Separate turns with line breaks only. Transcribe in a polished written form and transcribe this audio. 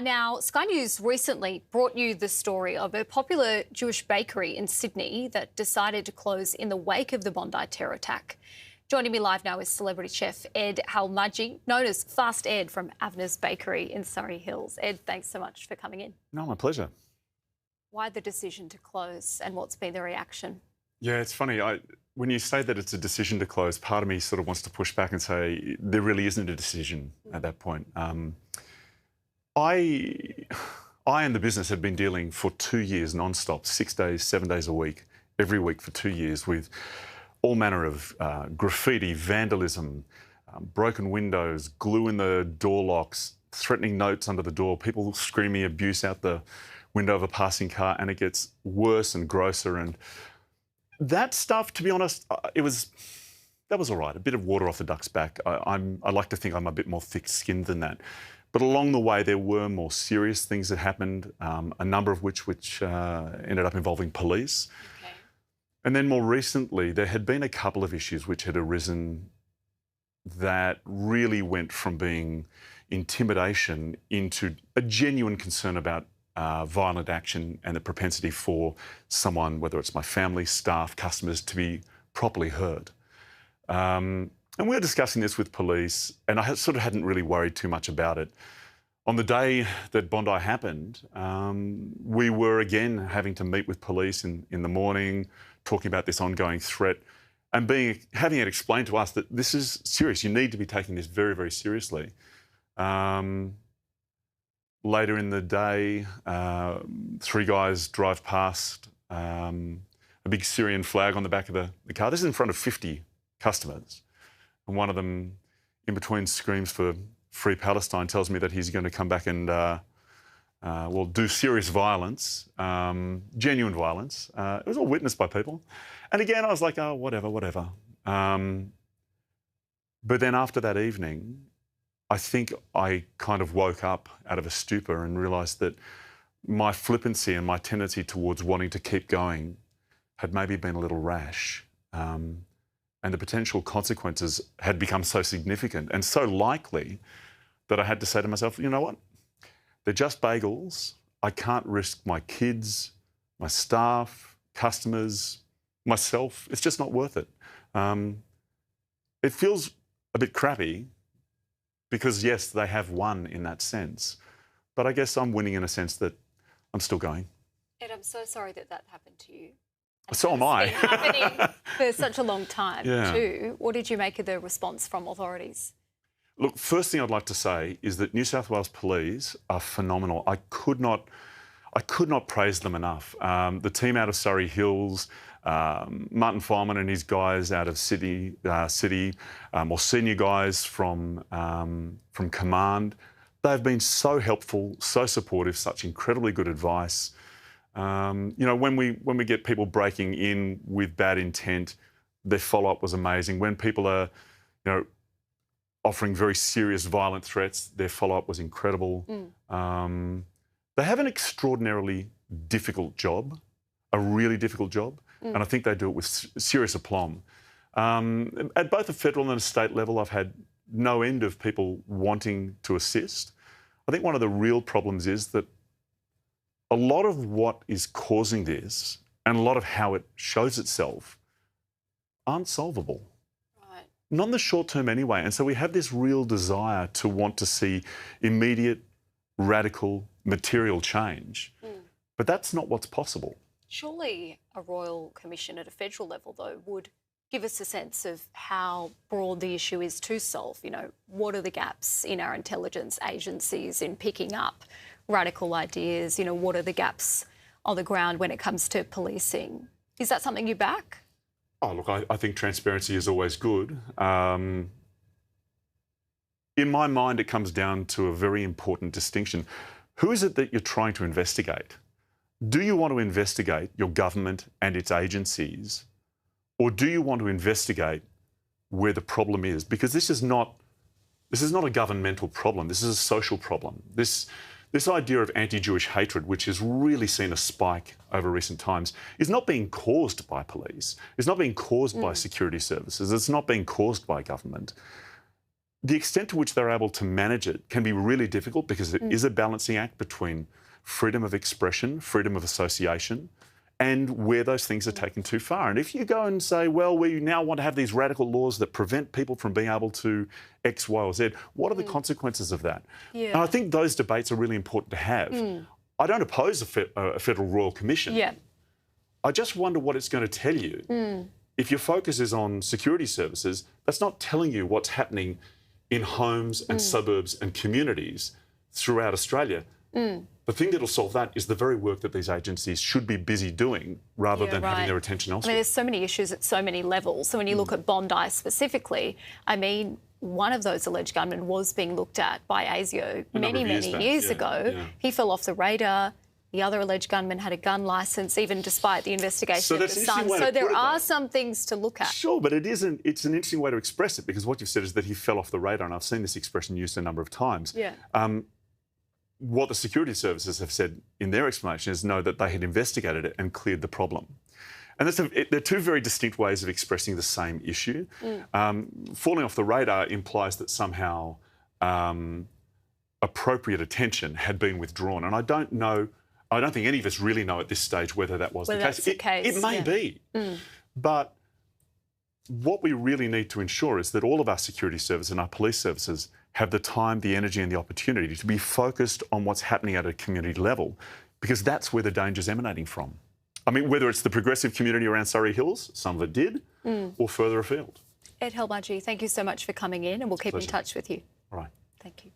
Now, Sky News recently brought you the story of a popular Jewish bakery in Sydney that decided to close in the wake of the Bondi terror attack. Joining me live now is celebrity chef Ed Halmagyi, known as Fast Ed from Avner's Bakery in Surrey Hills. Ed, thanks so much for coming in.
No, my pleasure.
Why the decision to close and what's been the reaction?
Yeah, it's funny. When you say that it's a decision to close, part of me sort of wants to push back and say there really isn't a decision at that point. I and the business have been dealing for 2 years non-stop, 6 days, 7 days a week, every week for 2 years with all manner of graffiti, vandalism, broken windows, glue in the door locks, threatening notes under the door, people screaming abuse out the window of a passing car, and it gets worse and grosser. And that stuff, to be honest, that was all right. A bit of water off the duck's back. I like to think I'm a bit more thick-skinned than that. But along the way, there were more serious things that happened, a number of which ended up involving police. Okay. And then more recently, there had been a couple of issues which had arisen that really went from being intimidation into a genuine concern about violent action and the propensity for someone, whether it's my family, staff, customers, to be properly heard. And we were discussing this with police, and I sort of hadn't really worried too much about it. On the day that Bondi happened, we were again having to meet with police in the morning, talking about this ongoing threat, and having it explained to us that this is serious. You need to be taking this very, very seriously. Later in the day, 3 guys drive past a big Syrian flag on the back of the car. This is in front of 50 customers. And one of them, in between screams for Free Palestine, tells me that he's going to come back and, do serious violence, genuine violence. It was all witnessed by people. And again, I was like, oh, whatever. But then after that evening, I think I kind of woke up out of a stupor and realised that my flippancy and my tendency towards wanting to keep going had maybe been a little rash. And the potential consequences had become so significant and so likely that I had to say to myself, you know what? They're just bagels. I can't risk my kids, my staff, customers, myself. It's just not worth it. It feels a bit crappy because, yes, they have won in that sense. But I guess I'm winning in a sense that I'm still going.
Ed, I'm so sorry that happened to you.
So am I.
It's been happening for such a long time too. What did you make of the response from authorities?
Look, first thing I'd like to say is that New South Wales Police are phenomenal. I could not praise them enough. The team out of Surrey Hills, Martin Fireman and his guys out of City, or senior guys from Command, they've been so helpful, so supportive, such incredibly good advice. You know, when we get people breaking in with bad intent, their follow-up was amazing. When people are, you know, offering very serious violent threats, their follow-up was incredible. They have an extraordinarily difficult job, a really difficult job, and I think they do it with serious aplomb. At both a federal and a state level, I've had no end of people wanting to assist. I think one of the real problems is that a lot of what is causing this and a lot of how it shows itself aren't solvable. Right. Not in the short term anyway. And so we have this real desire to want to see immediate, radical, material change. But that's not what's possible.
Surely a royal commission at a federal level, though, would give us a sense of how broad the issue is to solve. You know, what are the gaps in our intelligence agencies in picking up radical ideas? You know, what are the gaps on the ground when it comes to policing? Is that something you back?
Oh, look, I think transparency is always good. In my mind, it comes down to a very important distinction. Who is it that you're trying to investigate? Do you want to investigate your government and its agencies, or do you want to investigate where the problem is? Because this is not a governmental problem. This is a social problem. This idea of anti-Jewish hatred, which has really seen a spike over recent times, is not being caused by police. It's not being caused by security services. It's not being caused by government. the extent to which they're able to manage it can be really difficult because it is a balancing act between freedom of expression, freedom of association, and where those things are taken too far. And if you go and say, well, we now want to have these radical laws that prevent people from being able to X, Y, or Z, what are the consequences of that?
Yeah.
And I think those debates are really important to have. I don't oppose a federal royal commission.
Yeah.
I just wonder what it's going to tell you. If your focus is on security services, that's not telling you what's happening in homes and suburbs and communities throughout Australia. The thing that'll solve that is the very work that these agencies should be busy doing rather than having their attention
I
elsewhere.
mean, there's so many issues at so many levels. So when you look at Bondi specifically, I mean, one of those alleged gunmen was being looked at by ASIO many years ago.
Yeah.
He fell off the radar. The other alleged gunman had a gun licence, even despite the investigation of the son. So there are some things to look at.
Sure, but it's an interesting way to express it because what you've said is that he fell off the radar, and I've seen this expression used a number of times.
Yeah.
What the security services have said in their explanation is no, that they had investigated it and cleared the problem. And they're two very distinct ways of expressing the same issue. Falling off the radar implies that somehow appropriate attention had been withdrawn. And I don't think any of us really know at this stage whether that was the case. It may be. But what we really need to ensure is that all of our security services and our police services have the time, the energy and the opportunity to be focused on what's happening at a community level, because that's where the danger's emanating from. I mean, whether it's the progressive community around Surrey Hills, some of it did, or further afield.
Ed Halmagyi, thank you so much for coming in, and we'll keep in touch with you.
All right.
Thank you.